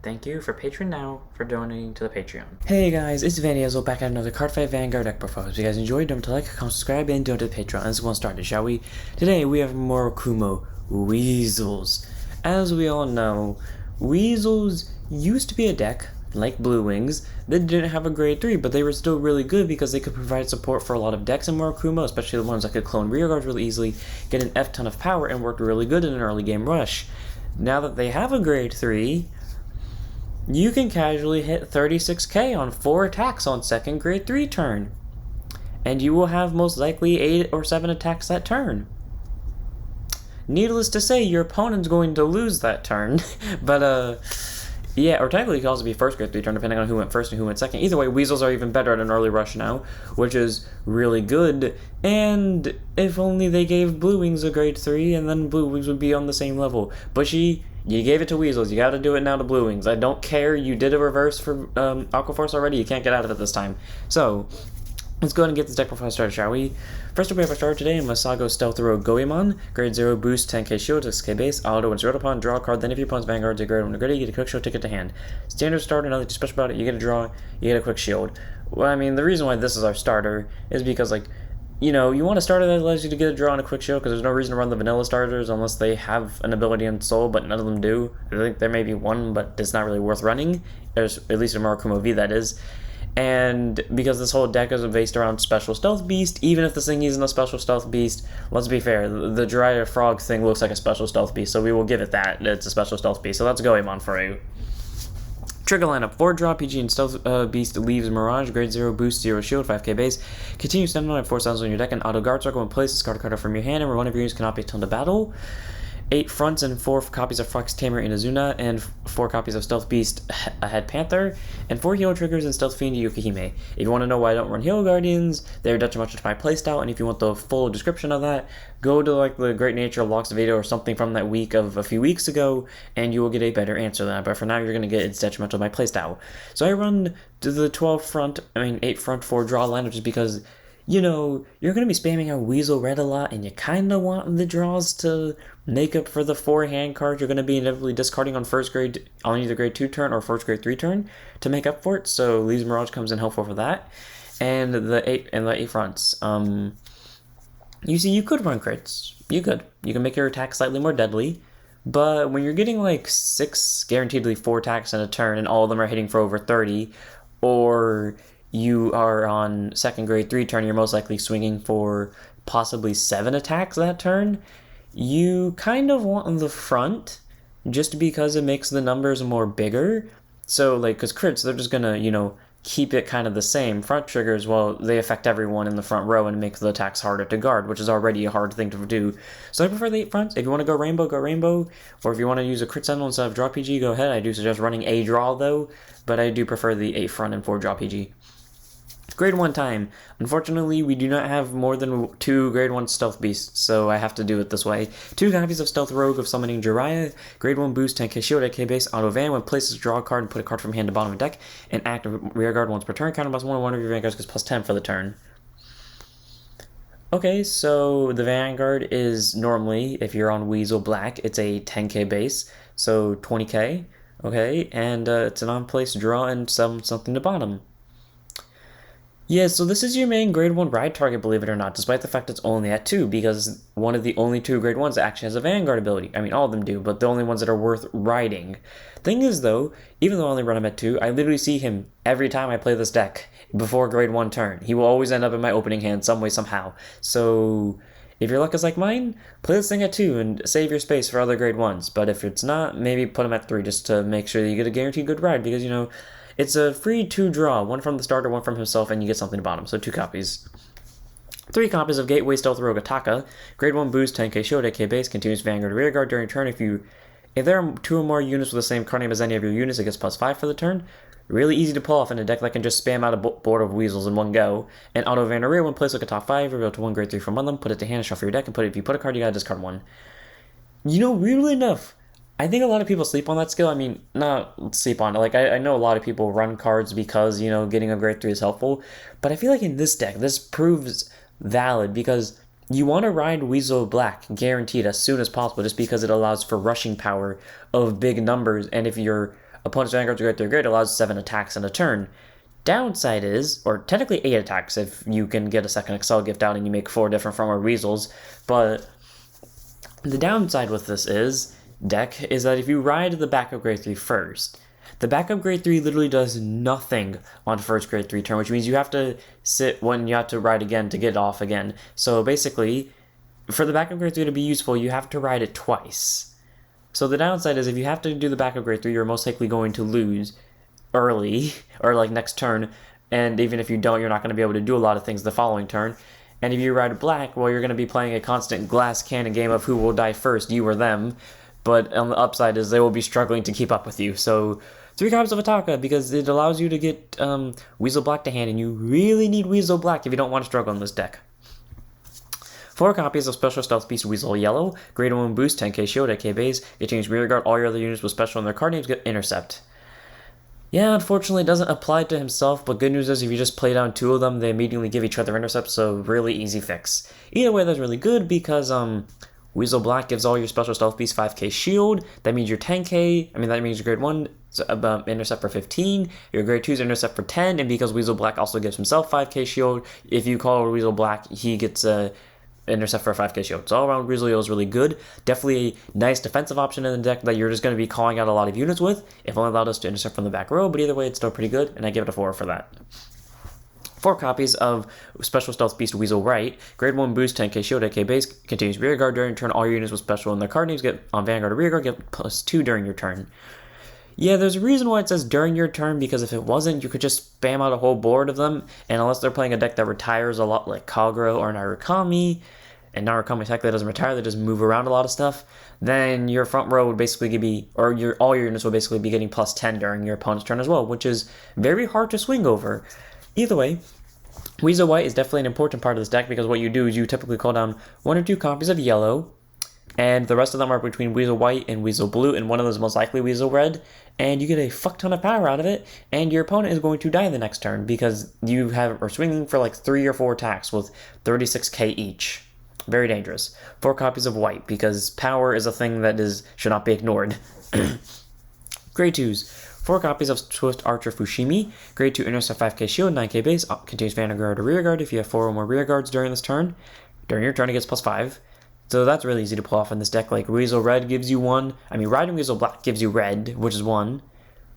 Thank you for Patreon now for donating to the Patreon. Hey guys, it's Weasel back at another Card Fight Vanguard deck profile. If you guys enjoyed, don't forget to like, comment, subscribe, and donate to the Patreon. Let's get started, shall we? Today we have Murakumo Weasels. As we all know, Weasels used to be a deck, like Blue Wings, that didn't have a grade 3, but they were still really good because they could provide support for a lot of decks in Murakumo, especially the ones that could clone rearguards really easily, get an F ton of power, and worked really good in an early game rush. Now that they have a grade 3, you can casually hit 36k on 4 attacks on second grade 3 turn. And you will have most likely 8 or 7 attacks that turn. Needless to say, your opponent's going to lose that turn. But, yeah, or technically it could also be first grade 3 turn, depending on who went first and who went second. Either way, Weasels are even better at an early rush now, which is really good. And if only they gave Blue Wings a grade 3, and then Blue Wings would be on the same level. Bushy, you gave it to Weasels. You gotta do it now to Blue Wings. I don't care. You did a reverse for Aqua Force already. You can't get out of it this time. So, let's go ahead and get this deck profile started, shall we? First up, we have our starter today, Masago Stealth Rogue Goemon. Grade 0 boost, 10k shield, 6k base, auto, when zeroed upon, draw a card, then if your opponent's Vanguard's a grade 1 or greater, you get a quick shield ticket to hand. Standard starter, nothing too special about it. You get a draw, you get a quick shield. Well, I mean, the reason why this is our starter is because, like, you know, you want a starter that allows you to get a draw and a quick shield, because there's no reason to run the vanilla starters unless they have an ability in Soul, but none of them do. I think there may be one, but it's not really worth running. There's, at least in Murakumo V, that is. And because this whole deck is based around Special Stealth Beast, even if this thing isn't a Special Stealth Beast, let's be fair, the Jiraiya Frog thing looks like a Special Stealth Beast, so we will give it that. It's a Special Stealth Beast, so that's Goemon for you. Trigger lineup: 4 draw, PG, and Stealth Beast leaves Mirage, grade 0 boost, 0 shield, 5k base. Continue standing on 4 sounds on your deck, and auto guard circle and place this card from your hand, and one of your units cannot be turned to battle. 8 fronts and 4 copies of Fox Tamer Inazuna, and 4 copies of Stealth Beast ahead Panther, and 4 heal triggers and Stealth Fiend Yukihime. If you want to know why I don't run Heal Guardians, they're detrimental to my playstyle, and if you want the full description of that, go to like the Great Nature Locks video or something from that week of a few weeks ago, and you will get a better answer than that. But for now, you're going to get it's detrimental to my playstyle. So I run to the 8 front, 4 draw lineup just because, you know, you're going to be spamming out Weasel Red a lot, and you kind of want the draws to make up for the 4 hand cards you're going to be inevitably discarding on either grade 2 turn or first grade 3 turn to make up for it. So Lee's Mirage comes in helpful for that. And the 8 fronts. You see, you could run crits. You can make your attack slightly more deadly. But when you're getting like 6, guaranteedly 4 attacks in a turn, and all of them are hitting for over 30, or you are on second grade 3 turn, you're most likely swinging for possibly 7 attacks that turn, you kind of want the front just because it makes the numbers more bigger. So, like, because crits, they're just gonna, you know, keep it kind of the same. Front triggers, well, they affect everyone in the front row and make the attacks harder to guard, which is already a hard thing to do. So I prefer the 8 fronts. If you want to go rainbow, go rainbow. Or if you want to use a crit sentinel instead of draw PG, go ahead. I do suggest running a draw, though, but I do prefer the 8 front and 4 draw PG. Grade 1 time. Unfortunately, we do not have more than 2 grade 1 Stealth Beasts, so I have to do it this way. 2 copies of Stealth Rogue of Summoning Jiraiya, grade 1 boost, 10k shield, 8k base, auto van. When places, draw a card and put a card from hand to bottom of deck, and active rearguard once per turn. Counter plus 1 of your Vanguards gets plus 10 for the turn. Okay, so the Vanguard is normally, if you're on Weasel Black, it's a 10k base, so 20k, okay, and it's an on-place draw and something to bottom. Yeah, so this is your main grade 1 ride target, believe it or not, despite the fact it's only at 2, because one of the only 2 grade 1s that actually has a Vanguard ability. I mean, all of them do, but the only ones that are worth riding. Thing is, though, even though I only run him at 2, I literally see him every time I play this deck before grade 1 turn. He will always end up in my opening hand some way, somehow. So if your luck is like mine, play this thing at 2 and save your space for other grade 1s. But if it's not, maybe put him at 3 just to make sure that you get a guaranteed good ride, because, you know, it's a free 2 draw, 1 from the starter, 1 from himself, and you get something to bottom, so 2 copies. 3 copies of Gateway Stealth Rogue Ataka, grade 1 boost, 10k shield, 8k base, continuous Vanguard rearguard during turn. If there are 2 or more units with the same card name as any of your units, it gets plus 5 for the turn. Really easy to pull off in a deck that can just spam out a board of Weasels in one go. And auto Van rear, when placed like a top 5, reveal to 1 grade 3 from one of them, put it to hand, shuffle your deck, and if you put a card, you gotta discard 1. You know, weirdly enough, I think a lot of people sleep on that skill. I mean, not sleep on it. Like, I know a lot of people run cards because, you know, getting a grade 3 is helpful. But I feel like in this deck, this proves valid because you want to ride Weasel Black guaranteed as soon as possible just because it allows for rushing power of big numbers. And if your Opponent's Vanguard's grade 3 grade allows 7 attacks in a turn. Downside is, or technically 8 attacks if you can get a second Excel gift out and you make 4 different from our Weasels, but the downside with this deck is that if you ride the backup grade 3 first, the backup grade 3 literally does nothing on first grade 3 turn, which means you have to sit when you have to ride again to get off again. So basically, for the backup grade 3 to be useful, you have to ride it twice. So the downside is if you have to do the backup grade 3, you're most likely going to lose early, or like next turn, and even if you don't, you're not going to be able to do a lot of things the following turn. And if you ride black, well, you're going to be playing a constant glass cannon game of who will die first, you or them. But on the upside is they will be struggling to keep up with you. So 3 copies of Ataka, because it allows you to get Weasel Black to hand, and you really need Weasel Black if you don't want to struggle in this deck. 4 copies of Special Stealth Beast Weasel Yellow, grade 1 boost, 10k shield, 8k base, get change rearguard, all your other units with special in their card names get intercept. Yeah, unfortunately it doesn't apply to himself, but good news is if you just play down 2 of them, they immediately give each other intercepts, so really easy fix. Either way, that's really good because Weasel Black gives all your Special Stealth Beasts 5k shield. That means your 10k, that means your grade 1 intercept for 15, your grade 2's intercept for 10, and because Weasel Black also gives himself 5k shield, if you call Weasel Black, he gets a intercept for a 5k shield. So all around, Weasel is really good. Definitely a nice defensive option in the deck that you're just going to be calling out a lot of units with. If only allowed us to intercept from the back row, but either way, it's still pretty good, and I give it a 4 for that. 4 copies of Special Stealth Beast Weasel Right, grade 1 boost, 10k shield, 8k base, continues rearguard during turn. All your units with special in their card names get on Vanguard or rearguard get +2 during your turn. Yeah, there's a reason why it says during your turn, because if it wasn't, you could just spam out a whole board of them, and unless they're playing a deck that retires a lot like Kagura or Narukami, and Narukami technically doesn't retire, they just move around a lot of stuff, then your front row would basically be, or all your units would basically be getting +10 during your opponent's turn as well, which is very hard to swing over. Either way, Weasel White is definitely an important part of this deck because what you do is you typically call down 1 or 2 copies of yellow, and the rest of them are between Weasel White and Weasel Blue, and one of them is most likely Weasel Red, and you get a fuck ton of power out of it, and your opponent is going to die the next turn because you are swinging for like 3 or 4 attacks with 36k each. Very dangerous. 4 copies of White because power is a thing that should not be ignored. Grade 2s. 4 copies of Swift Archer Fushimi, grade 2 intercept 5k shield, 9k base, continues Vanguard or rearguard if you have 4 or more rearguards during this turn. During your turn it gets +5. So that's really easy to pull off in this deck. Like Weasel Red gives you 1. Riding Weasel Black gives you red, which is 1.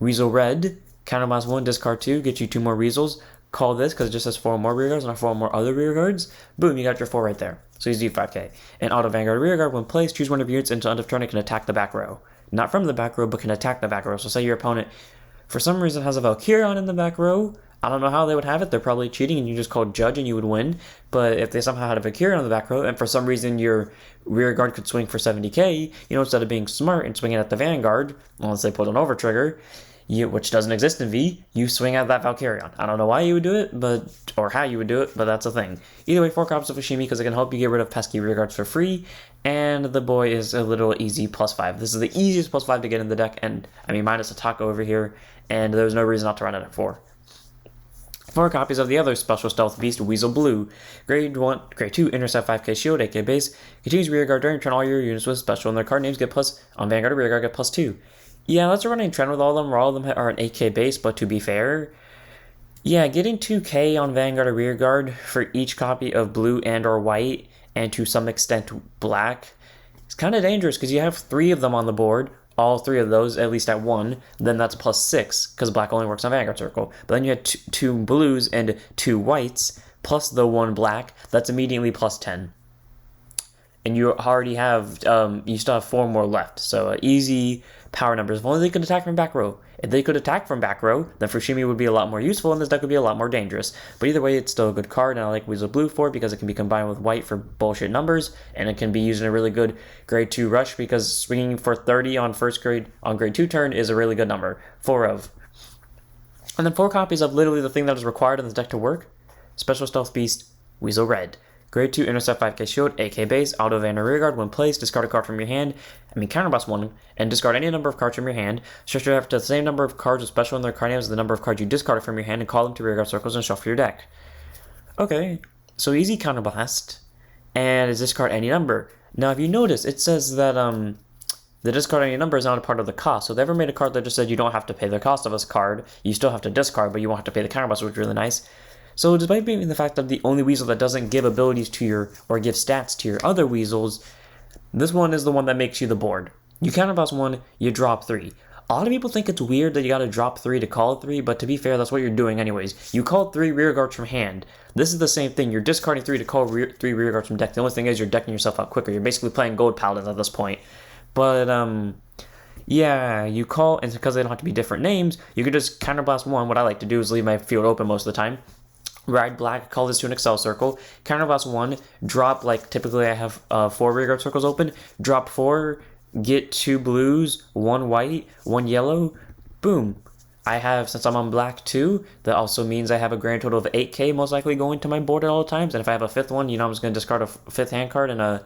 Weasel Red, counterblast 1, discard 2, gets you 2 more Weasels. Call this because it just has 4 more rearguards, not 4 more other rearguards. Boom, you got your 4 right there. So you do 5k. And auto Vanguard rearguard, when placed, choose one of your units into end of turn and can attack the back row. Not from the back row, but can attack the back row. So say your opponent, for some reason, has a Valkyrion in the back row. I don't know how they would have it. They're probably cheating and you just call Judge and you would win. But if they somehow had a Valkyrion in the back row and for some reason your rearguard could swing for 70k, instead of being smart and swinging at the Vanguard, unless they put an over trigger, which doesn't exist in V, you swing at that Valkyrion. I don't know why you would do it, or how you would do it, but that's a thing. Either way, 4 copies of Fushimi because it can help you get rid of pesky rearguards for free, and the boy is a little easy +5. This is the easiest +5 to get in the deck, and minus Ataka over here, and there's no reason not to run it at 4. 4 copies of the other Special Stealth Beast, Weasel Blue. Grade 2, intercept 5k shield, 8k base. Continues rearguard during turn. All your units with special in their card names get on Vanguard or rearguard get +2. Yeah, that's a running trend with all of them, where all of them are an 8k base, but to be fair, yeah, getting 2k on Vanguard or rearguard for each copy of blue and or white, and to some extent black, is kind of dangerous because you have 3 of them on the board, all 3 of those at least at 1, then that's +6 because black only works on Vanguard Circle. But then you had 2 blues and 2 whites plus the 1 black, that's immediately +10. And you already have, you still have 4 more left, so easy power numbers. If only they could attack from back row. If they could attack from back row, then Fushimi would be a lot more useful and this deck would be a lot more dangerous. But either way, it's still a good card, and I like Weasel Blue for it because it can be combined with white for bullshit numbers, and it can be used in a really good grade 2 rush because swinging for 30 on grade 2 turn is a really good number. 4 of. And then 4 copies of literally the thing that is required in this deck to work. Special Stealth Beast, Weasel Red. Grade 2, intercept 5k shield, 8k base, auto Vanguard rearguard. When placed, discard a card from your hand, counterblast 1, and discard any number of cards from your hand. Stretch your effort to the same number of cards with special in their card names as the number of cards you discarded from your hand and call them to rearguard circles and shuffle your deck. Okay, so easy counterblast, and discard any number. Now, if you notice, it says that the discarding number is not a part of the cost. So they ever made a card that just said you don't have to pay the cost of this card. You still have to discard, but you won't have to pay the counterblast, which is really nice. So despite being the fact that the only Weasel that doesn't give abilities to your, or give stats to your other Weasels, this one is the one that makes you the board. You counterblast 1, you drop 3. A lot of people think it's weird that you gotta drop 3 to call 3, but to be fair, that's what you're doing anyways. You call 3 rear guards from hand. This is the same thing. You're discarding 3 to call 3 rear guards from deck. The only thing is you're decking yourself out quicker. You're basically playing gold paladins at this point. But, yeah, you call, and because they don't have to be different names, you could just counterblast 1. What I like to do is leave my field open most of the time. Ride black, call this to an Excel circle, counterblast 1, drop, like, typically I have 4 rear guard circles open, drop 4, get 2 blues, 1 white, 1 yellow, boom. I have, since I'm on black 2, that also means I have a grand total of 8k most likely going to my board at all times, and if I have a 5th one, I'm just going to discard a 5th hand card and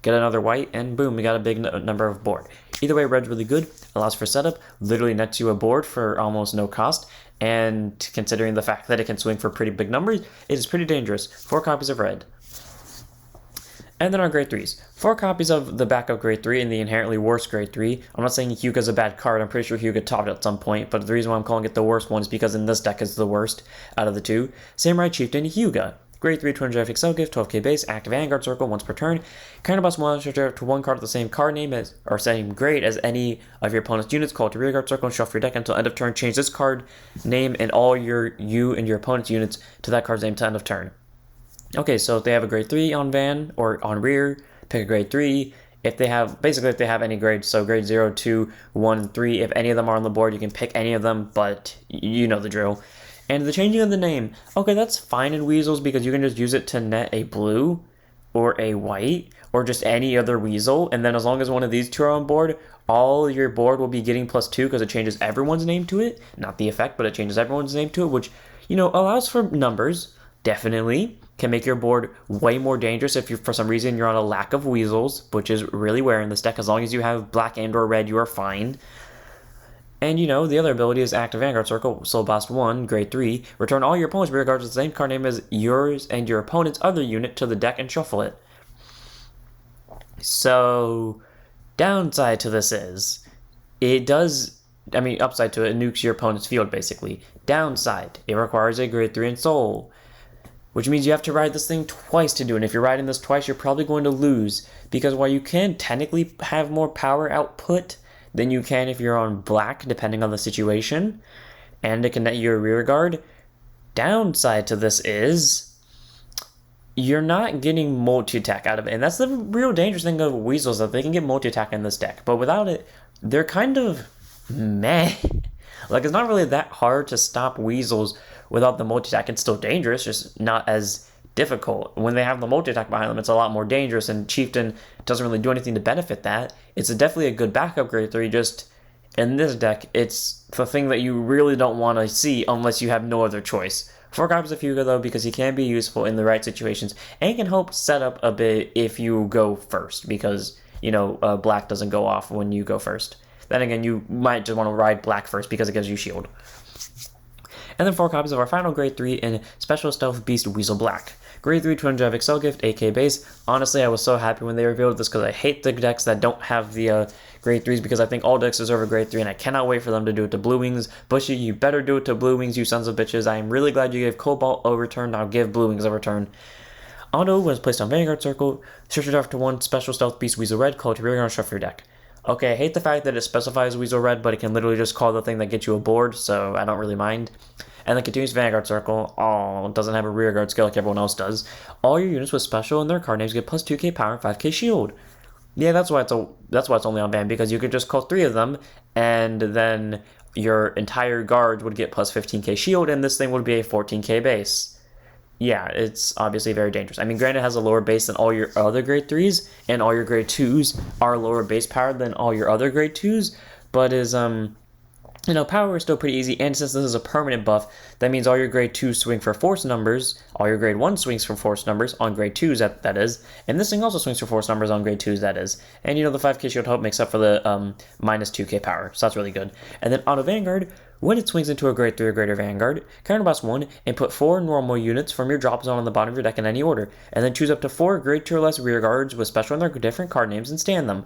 get another white, and boom, we got a big number of board. Either way, red's really good, allows for setup, literally nets you a board for almost no cost, and considering the fact that it can swing for pretty big numbers, it is pretty dangerous. 4 copies of red. And then our grade 3s. 4 copies of the backup grade 3 and the inherently worst grade 3. I'm not saying HYU-GA's a bad card. I'm pretty sure HYU-GA topped at some point, but the reason why I'm calling it the worst one is because in this deck it's the worst out of the 2. Samurai, Chieftain, HYU-GA. Grade 3 200 XL gift, 12k base, active Vanguard circle once per turn. Counterblast 1 to 1 card with the same card name as, or same grade as any of your opponent's units. Call it to rear guard circle and shuffle your deck until end of turn. Change this card name and all you and your opponent's units to that card's name to end of turn. Okay, so if they have a grade 3 on van or on rear, pick a grade 3. If they have, basically if they have any grades, so grade 0, 2, 1, 3, if any of them are on the board, you can pick any of them, but you know the drill. And the changing of the name, okay, that's fine in Weasels because you can just use it to net a blue or a white or just any other Weasel, and then as long as one of these 2 are on board, all your board will be getting +2 because it changes everyone's name to it. Not the effect, but it changes everyone's name to it, which, allows for numbers, definitely. Can make your board way more dangerous if you, for some reason, you're on a lack of Weasels, which is really rare in this deck. As long as you have black and or red, you are fine. And, the other ability is active Vanguard Circle, Soul Blast 1, grade 3. Return all your opponent's rear guards with the same card name as yours and your opponent's other unit to the deck and shuffle it. So, downside to this is, upside to it nukes your opponent's field, basically. Downside, it requires a grade 3 in Soul, which means you have to ride this thing twice to do it. And if you're riding this twice, you're probably going to lose, because while you can technically have more power output than you can if you're on black, depending on the situation, and it can net your rear guard, downside to this is you're not getting multi-attack out of it. And that's the real dangerous thing of Weasels, that they can get multi-attack in this deck. But without it, they're kind of meh. Like, it's not really that hard to stop Weasels without the multi-attack. It's still dangerous, just not as difficult. When they have the multi-attack behind them, it's a lot more dangerous, and Chieftain doesn't really do anything to benefit that. It's definitely a good backup grade 3, just in this deck, it's the thing that you really don't want to see unless you have no other choice. 4 copies of HYU-GA, though, because he can be useful in the right situations, and can help set up a bit if you go first, because, black doesn't go off when you go first. Then again, you might just want to ride black first because it gives you shield. And then 4 copies of our final grade 3 in Special Stealth Beast Weasel Black. Grade 3 200 XL gift, 8k base. Honestly, I was so happy when they revealed this because I hate the decks that don't have the grade 3s, because I think all decks deserve a grade 3, and I cannot wait for them to do it to Blue Wings. Bushy, you better do it to Blue Wings, you sons of bitches. I am really glad you gave Cobalt a return. Now give Blue Wings a return. Auto was placed on Vanguard Circle. Search it off to 1 Special Stealth Beast Weasel Red. Call it to rear guard, shuffle your deck. Okay, I hate the fact that it specifies Weasel Red, but it can literally just call the thing that gets you a board, so I don't really mind. And then continues Vanguard Circle. Oh, it doesn't have a rear guard skill like everyone else does. All your units with special and their card names get plus 2k power and 5k shield. Yeah, that's why it's only on Van, because you could just call 3 of them, and then your entire guard would get plus 15k shield, and this thing would be a 14k base. Yeah, it's obviously very dangerous. I mean, granted, it has a lower base than all your other grade 3s, and all your grade 2s are lower base power than all your other grade 2s, but is, power is still pretty easy, and since this is a permanent buff, that means all your grade 2s swing for force numbers, all your grade 1 swings for force numbers on grade 2s, that is, and this thing also swings for force numbers on grade 2s, that is. And, the 5k shield help makes up for the minus 2k power, so that's really good. And then Auto Vanguard, when it swings into a grade 3 or greater Vanguard, counterblast 1 and put 4 normal units from your drop zone on the bottom of your deck in any order, and then choose up to 4 grade 2 or less rear guards with special and their different card names and stand them.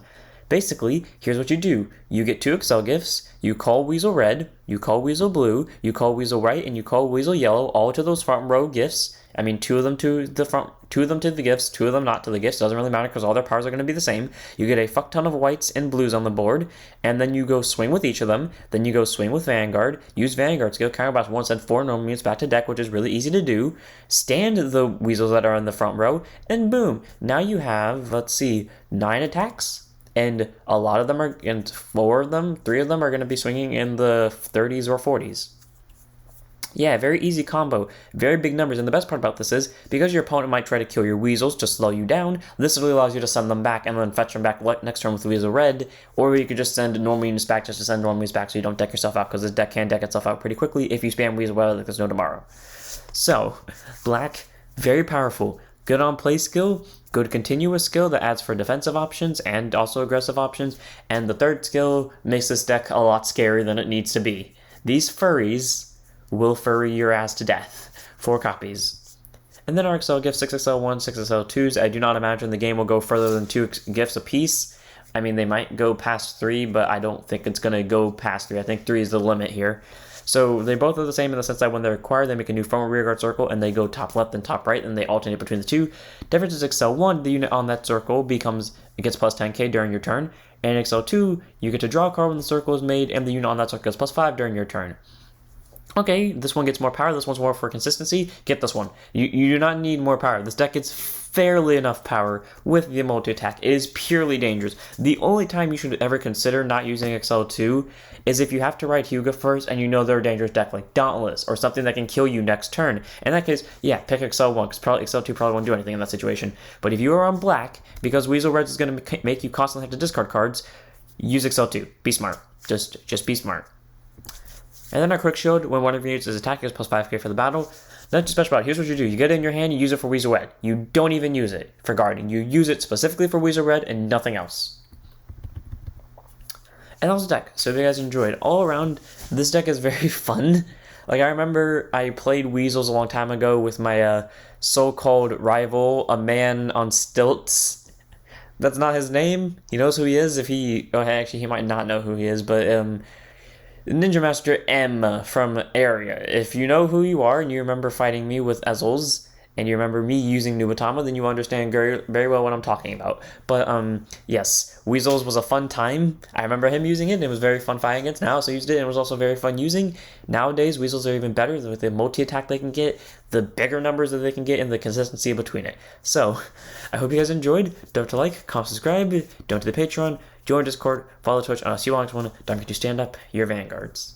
Basically, here's what you do. You get 2 Excel gifts, you call Weasel red, you call Weasel blue, you call Weasel white, and you call Weasel yellow, all to those front row gifts. I mean, 2 of them to the front, 2 of them to the gifts, 2 of them not to the gifts. Doesn't really matter because all their powers are going to be the same. You get a fuck ton of whites and blues on the board, and then you go swing with each of them. Then you go swing with Vanguard, use Vanguard skill, counterblast once and 4 normal units back to deck, which is really easy to do. Stand the Weasels that are in the front row, and boom, now you have, let's see, 9 attacks. And a lot of them are, and 4 of them, 3 of them are going to be swinging in the 30s or 40s. Yeah, very easy combo, very big numbers, and the best part about this is, because your opponent might try to kill your Weasels to slow you down, this really allows you to send them back and then fetch them back next turn with Weasel red, or you could just send normal units back just to send normal units back so you don't deck yourself out, because this deck can deck itself out pretty quickly if you spam Weasel red like there's no tomorrow. So, black, very powerful, good on play skill, good continuous skill that adds for defensive options and also aggressive options, and the third skill makes this deck a lot scarier than it needs to be. These furries will furry your ass to death. 4 copies. And then our Excel gifts, 6 XL1, 6 XL2s. I do not imagine the game will go further than 2 gifts apiece. I mean, they might go past 3, but I don't think it's going to go past 3. I think 3 is the limit here. So they both are the same in the sense that when they're acquired, they make a new front rear guard circle, and they go top left and top right, and they alternate between the 2. Difference is XL1, the unit on that circle it gets plus 10k during your turn, and XL2, you get to draw a card when the circle is made, and the unit on that circle gets plus 5 during your turn. Okay, this one gets more power, this one's more for consistency, get this one. You do not need more power. This deck gets fairly enough power with the multi-attack. It is purely dangerous. The only time you should ever consider not using XL2 is if you have to ride HYU-GA first and you know they're a dangerous deck, like Dauntless, or something that can kill you next turn. In that case, yeah, pick XL1, because probably XL2 probably won't do anything in that situation. But if you are on black, because Weasel Red is going to make you constantly have to discard cards, use XL2. Be smart. Just be smart. And then our quick shield, when one of your units is attacked, gets plus 5k for the battle. Nothing special about it. Here's what you do. You get it in your hand, you use it for Weasel Red. You don't even use it for guarding. You use it specifically for Weasel Red and nothing else. And that was the deck. So if you guys enjoyed, all around, this deck is very fun. Like, I remember I played Weasels a long time ago with my so-called rival, a man on stilts. That's not his name. He knows who he is. Actually, he might not know who he is, but Ninja Master M from Area. If you know who you are and you remember fighting me with Ezels, and you remember me using Nubatama, then you understand very, very well what I'm talking about. But, yes, Weasels was a fun time. I remember him using it, and it was very fun fighting against. Now, so I used it, and it was also very fun using. Nowadays, Weasels are even better with the multi-attack they can get, the bigger numbers that they can get, and the consistency between it. So, I hope you guys enjoyed. Don't forget to like, comment, subscribe, donate to the Patreon, join Discord, follow Twitch, and I'll see you on the next one. Don't forget to stand up your vanguards.